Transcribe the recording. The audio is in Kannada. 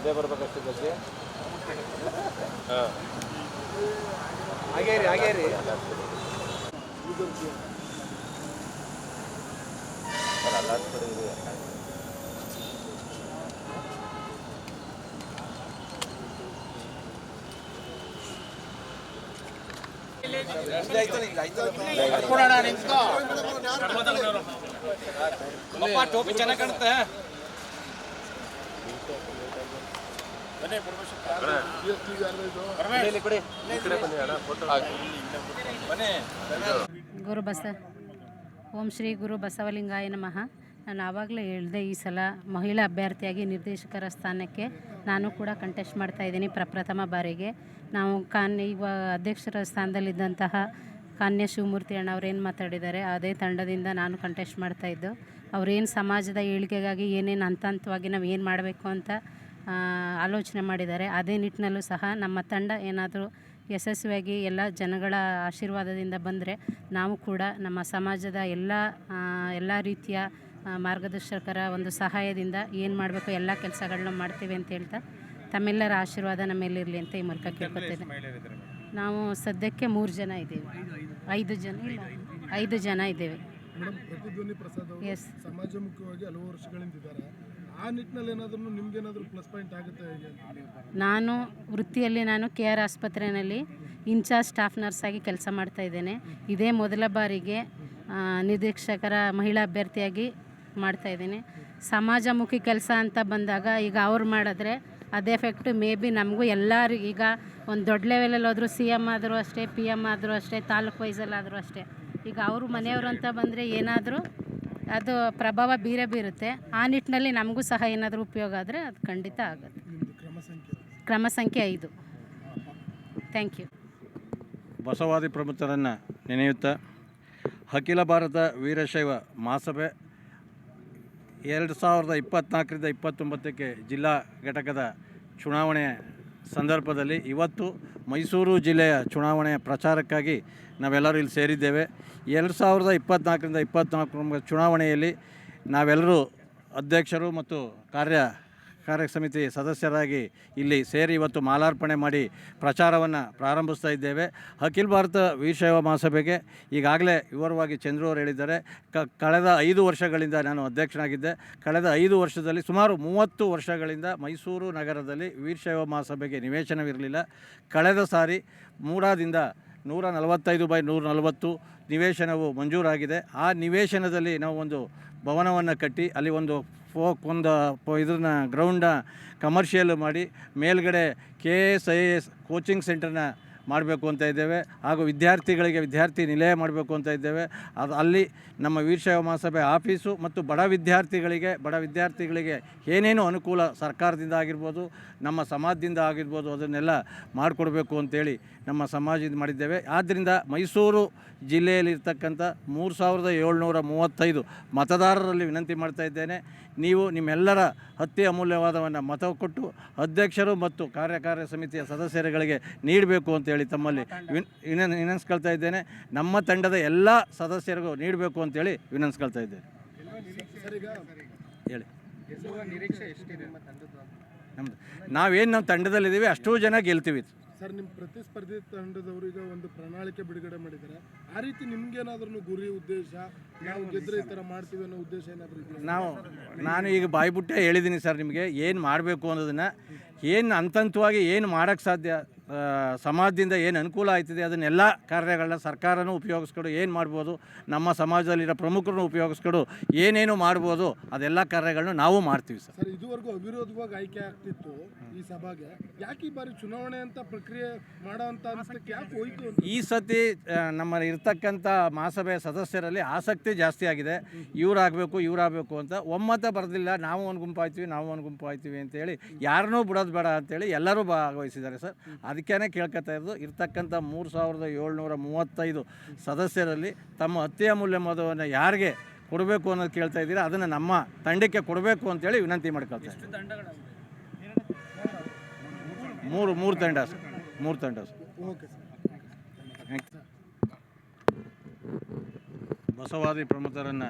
ಇದೇ ಬರ್ಬೇಕಷ್ಟೇ ಬಗ್ಗೆ ಹಾಗೇ ರೀ ಟೋಪಿ ಚೆನ್ನಾಗಿ ಕಾಣುತ್ತೆ. ಓಂ ಶ್ರೀ ಗುರು ಬಸವಲಿಂಗಾಯ ನಮಃ. ನಾನು ಆವಾಗಲೇ ಹೇಳಿದೆ, ಈ ಸಲ ಮಹಿಳಾ ಅಭ್ಯರ್ಥಿಯಾಗಿ ನಿರ್ದೇಶಕರ ಸ್ಥಾನಕ್ಕೆ ನಾನು ಕೂಡ ಕಂಟೆಸ್ಟ್ ಮಾಡ್ತಾಯಿದ್ದೀನಿ. ಪ್ರಪ್ರಥಮ ಬಾರಿಗೆ ನಾವು ಇವಾಗ ಅಧ್ಯಕ್ಷರ ಸ್ಥಾನದಲ್ಲಿದ್ದಂತಹ ಕಾನ್ಯ ಶಿವಮೂರ್ತಿ ಅಣ್ಣ ಅವ್ರೇನು ಮಾತಾಡಿದ್ದಾರೆ, ಅದೇ ತಂಡದಿಂದ ನಾನು ಕಂಟೆಸ್ಟ್ ಮಾಡ್ತಾಯಿದ್ದು. ಅವ್ರೇನು ಸಮಾಜದ ಏಳಿಗೆಗಾಗಿ ಏನೇನು ಹಂತವಾಗಿ ನಾವು ಏನು ಮಾಡಬೇಕು ಅಂತ ಆಲೋಚನೆ ಮಾಡಿದ್ದಾರೆ. ಅದೇ ನಿಟ್ಟಿನಲ್ಲೂ ಸಹ ನಮ್ಮ ತಂಡ ಏನಾದರೂ ಯಶಸ್ವಿಯಾಗಿ ಎಲ್ಲ ಜನಗಳ ಆಶೀರ್ವಾದದಿಂದ ಬಂದರೆ ನಾವು ಕೂಡ ನಮ್ಮ ಸಮಾಜದ ಎಲ್ಲ ರೀತಿಯ ಮಾರ್ಗದರ್ಶಕರ ಒಂದು ಸಹಾಯದಿಂದ ಏನು ಮಾಡಬೇಕು ಎಲ್ಲ ಕೆಲಸಗಳನ್ನ ಮಾಡ್ತೀವಿ ಅಂತ ಹೇಳ್ತಾ ತಮ್ಮೆಲ್ಲರ ಆಶೀರ್ವಾದ ನಮ್ಮ ಮೇಲಿರಲಿ ಅಂತ ಈ ಮೂಲಕ ಕೇಳ್ಕೊತೇನೆ. ನಾವು ಸದ್ಯಕ್ಕೆ 3 ಜನ ಇದ್ದೇವೆ. 5 ಜನ ಇದ್ದೇವೆ. ಪ್ರತಿಧ್ವನಿ ಪ್ರಸಾದ್ ಅವರು ಸಮಾಜಮುಖವಾಗಿ ಹಲವು ವರ್ಷಗಳಿಂದ ಇದ್ದಾರೆ. ಆ ನಿಟ್ಟಿನಲ್ಲಿ ಏನಾದರೂ ನಿಮ್ಗೇನಾದರೂ ಪ್ಲಸ್ ಪಾಯಿಂಟ್ ಆಗುತ್ತೆ ಹೇಗೆ? ನಾನು ವೃತ್ತಿಯಲ್ಲಿ KR ಆಸ್ಪತ್ರೆಯಲ್ಲಿ ಇನ್ಚಾರ್ಜ್ ಸ್ಟಾಫ್ ನರ್ಸ್ ಆಗಿ ಕೆಲಸ ಮಾಡ್ತಾ ಇದ್ದೇನೆ. ಇದೇ ಮೊದಲ ಬಾರಿಗೆ ನಿರ್ದೇಶಕರ ಮಹಿಳಾ ಅಭ್ಯರ್ಥಿಯಾಗಿ ಮಾಡ್ತಾಯಿದ್ದೀನಿ. ಸಮಾಜಮುಖಿ ಕೆಲಸ ಅಂತ ಬಂದಾಗ ಈಗ ಅವ್ರು ಮಾಡಿದ್ರೆ ಅದೇ ಎಫೆಕ್ಟು ಮೇ ಬಿ ನಮಗೂ ಎಲ್ಲರೂ ಈಗ ಒಂದು ದೊಡ್ಡ ಲೆವೆಲಲ್ಲಿ ಹೋದರೂ CM ಆದರೂ ಅಷ್ಟೇ, PM ಆದರೂ ಅಷ್ಟೇ, ತಾಲೂಕು ವೈಸಲ್ಲಾದರೂ ಅಷ್ಟೇ. ಈಗ ಅವರು ಮನೆಯವರು ಅಂತ ಬಂದರೆ ಏನಾದರೂ ಅದು ಪ್ರಭಾವ ಬೀರುತ್ತೆ. ಆ ನಿಟ್ಟಿನಲ್ಲಿ ನಮಗೂ ಸಹ ಏನಾದರೂ ಉಪಯೋಗ ಆದರೆ ಅದು ಖಂಡಿತ ಆಗುತ್ತೆ. ಕ್ರಮ ಸಂಖ್ಯೆ 5. Thank you. ಬಸವಾದಿ ಪ್ರಮುಖರನ್ನು ನೆನೆಯುತ್ತಾ ಅಖಿಲ ಭಾರತ ವೀರಶೈವ ಮಹಾಸಭೆ 2024ರಿಂದ 29ಕ್ಕೆ ಜಿಲ್ಲಾ ಘಟಕದ ಚುನಾವಣೆಯ ಸಂದರ್ಭದಲ್ಲಿ ಇವತ್ತು ಮೈಸೂರು ಜಿಲ್ಲೆಯ ಚುನಾವಣೆಯ ಪ್ರಚಾರಕ್ಕಾಗಿ ನಾವೆಲ್ಲರೂ ಇಲ್ಲಿ ಸೇರಿದ್ದೇವೆ. 2024ರಿಂದ 24 ಚುನಾವಣೆಯಲ್ಲಿ ನಾವೆಲ್ಲರೂ ಅಧ್ಯಕ್ಷರು ಮತ್ತು ಕಾರ್ಯ ಸಮಿತಿ ಸದಸ್ಯರಾಗಿ ಇಲ್ಲಿ ಸೇರಿ ಇವತ್ತು ಮಾಲಾರ್ಪಣೆ ಮಾಡಿ ಪ್ರಚಾರವನ್ನು ಪ್ರಾರಂಭಿಸ್ತಾ ಇದ್ದೇವೆ. ಅಖಿಲ ಭಾರತ ವೀರಶೈವ ಮಹಾಸಭೆಗೆ ಈಗಾಗಲೇ ವಿವರವಾಗಿ ಚಂದ್ರು ಅವರು ಹೇಳಿದ್ದಾರೆ. ಕಳೆದ 5 ವರ್ಷಗಳಿಂದ ನಾನು ಅಧ್ಯಕ್ಷನಾಗಿದ್ದೆ. ಕಳೆದ 5 ವರ್ಷದಲ್ಲಿ ಸುಮಾರು 30 ವರ್ಷಗಳಿಂದ ಮೈಸೂರು ನಗರದಲ್ಲಿ ವೀರಶೈವ ಮಹಾಸಭೆಗೆ ನಿವೇಶನವಿರಲಿಲ್ಲ. ಕಳೆದ ಸಾರಿ ಮೂಡಾದಿಂದ 145/140 ನಿವೇಶನವು ಮಂಜೂರಾಗಿದೆ. ಆ ನಿವೇಶನದಲ್ಲಿ ನಾವು ಒಂದು ಭವನವನ್ನು ಕಟ್ಟಿ ಅಲ್ಲಿ ಒಂದು ಇದನ್ನ ಗ್ರೌಂಡ್ನ ಕಮರ್ಷಿಯಲ್ ಮಾಡಿ ಮೇಲ್ಗಡೆ KS IAS ಕೋಚಿಂಗ್ ಸೆಂಟರ್ನ ಮಾಡಬೇಕು ಅಂತ ಇದ್ದೇವೆ. ಹಾಗೂ ವಿದ್ಯಾರ್ಥಿಗಳಿಗೆ ವಿದ್ಯಾರ್ಥಿ ನಿಲಯ ಮಾಡಬೇಕು ಅಂತ ಇದ್ದೇವೆ. ಅಲ್ಲಿ ನಮ್ಮ ವೀರಶೈವ ಮಹಾಸಭೆ ಆಫೀಸು ಮತ್ತು ಬಡ ವಿದ್ಯಾರ್ಥಿಗಳಿಗೆ ಏನೇನು ಅನುಕೂಲ ಸರ್ಕಾರದಿಂದ ಆಗಿರ್ಬೋದು, ನಮ್ಮ ಸಮಾಜದಿಂದ ಆಗಿರ್ಬೋದು, ಅದನ್ನೆಲ್ಲ ಮಾಡಿಕೊಡ್ಬೇಕು ಅಂತೇಳಿ ನಮ್ಮ ಸಮಾಜದಿಂದ ಮಾಡಿದ್ದೇವೆ. ಆದ್ದರಿಂದ ಮೈಸೂರು ಜಿಲ್ಲೆಯಲ್ಲಿರ್ತಕ್ಕಂಥ 3735 ಮತದಾರರಲ್ಲಿ ವಿನಂತಿ ಮಾಡ್ತಾ ಇದ್ದೇನೆ, ನೀವು ನಿಮ್ಮೆಲ್ಲರ ಅತಿ ಅಮೂಲ್ಯವಾದವನ್ನು ಮತ ಕೊಟ್ಟು ಅಧ್ಯಕ್ಷರು ಮತ್ತು ಕಾರ್ಯ ಸಮಿತಿಯ ಸದಸ್ಯರುಗಳಿಗೆ ನೀಡಬೇಕು ಅಂತೇಳಿ ತಮ್ಮಲ್ಲಿ ವಿನಂತಿಸ್ಕೊಳ್ತಾ ಇದ್ದೇನೆ. ನಮ್ಮ ತಂಡದ ಎಲ್ಲ ಸದಸ್ಯರಿಗೂ ನೀಡಬೇಕು ಅಂತೇಳಿ ವಿನಂತಿಸ್ಕೊಳ್ತಾ ಇದ್ದೇನೆ. ಹೇಳಿ. ನಮ್ಮ ತಂಡದಲ್ಲಿದ್ದೀವಿ ಅಷ್ಟೂ ಜನ ಗೆಲ್ತೀವಿ ಸರ್. ನಿಮ್ಮ ಪ್ರತಿಸ್ಪರ್ಧಿ ತಂಡದವರು ಈಗ ಒಂದು ಪ್ರಣಾಳಿಕೆ ಬಿಡುಗಡೆ ಮಾಡಿದ್ದಾರೆ. ಆ ರೀತಿ ನಿಮ್ಗೇನಾದ್ರೂ ಗುರಿ ಉದ್ದೇಶ, ನಾವು ಗೆದ್ರೆ ಈ ಥರ ಮಾಡ್ತೀವಿ ಅನ್ನೋ ಉದ್ದೇಶ ಏನಾದರೂ ಇದೆಯಾ? ನಾನು ಈಗ ಬಾಯ್ಬಿಟ್ಟೆ ಹೇಳಿದ್ದೀನಿ ಸರ್ ನಿಮಗೆ ಏನು ಮಾಡಬೇಕು ಅನ್ನೋದನ್ನು. ಏನು ಹಂತವಾಗಿ ಏನು ಮಾಡೋಕ್ಕೆ ಸಾಧ್ಯ, ಸಮಾಜದಿಂದ ಏನು ಅನುಕೂಲ ಆಯ್ತಿದೆ ಅದನ್ನೆಲ್ಲ ಕಾರ್ಯಗಳನ್ನ ಸರ್ಕಾರನೂ ಉಪಯೋಗಿಸ್ಕೊಂಡು ಏನು ಮಾಡ್ಬೋದು, ನಮ್ಮ ಸಮಾಜದಲ್ಲಿರೋ ಪ್ರಮುಖರನ್ನು ಉಪಯೋಗಿಸ್ಕೊಂಡು ಏನೇನು ಮಾಡ್ಬೋದು ಅದೆಲ್ಲ ಕಾರ್ಯಗಳನ್ನ ನಾವು ಮಾಡ್ತೀವಿ ಸರ್. ಸರ್, ಇದುವರೆಗೂ ಅವಿರೋಧವಾಗಿ ಆಯ್ಕೆ ಆಗ್ತಿತ್ತು ಈ ಸಭೆಗೆ, ಯಾಕೆ ಈ ಬಾರಿ ಚುನಾವಣೆ ಅಂತ ಪ್ರಕ್ರಿಯೆ ಮಾಡೋಂಥ ಅನ್ಸಕ್ಕೆ ಯಾಕೆ ಹೋಯ್ತು? ಈ ಸತಿ ನಮ್ಮಲ್ಲಿ ಇರ್ತಕ್ಕಂಥ ಮಹಾಸಭೆಯ ಸದಸ್ಯರಲ್ಲಿ ಆಸಕ್ತಿ ಜಾಸ್ತಿ ಆಗಿದೆ. ಇವರಾಗಬೇಕು ಅಂತ ಒಮ್ಮತ ಬರೆದಿಲ್ಲ. ನಾವು ಒಂದು ಗುಂಪು ಆಯ್ತೀವಿ ಅಂತೇಳಿ ಯಾರನ್ನೂ ಬಿಡೋದು ಬೇಡ ಅಂತೇಳಿ ಎಲ್ಲರೂ ಭಾಗವಹಿಸಿದ್ದಾರೆ ಸರ್. ಅದಕ್ಕೇ ಕೇಳ್ಕೊತಾ ಇರೋದು ಇರ್ತಕ್ಕಂಥ 3735 ಸದಸ್ಯರಲ್ಲಿ ತಮ್ಮ ಅತ್ಯಮೂಲ್ಯ ಮತವನ್ನು ಯಾರಿಗೆ ಕೊಡಬೇಕು ಅನ್ನೋದು ಕೇಳ್ತಾ ಇದ್ದೀರಾ, ಅದನ್ನು ನಮ್ಮ ತಂಡಕ್ಕೆ ಕೊಡಬೇಕು ಅಂತೇಳಿ ವಿನಂತಿ ಮಾಡ್ಕೊಳ್ತಾ ಇದ್ದೀನಿ. ಮೂರು ತಂಡ ಸರ್, 3 ತಂಡ ಸರ್. Okay sir. ಬಸವಾದಿ ಪ್ರಮುಖರನ್ನು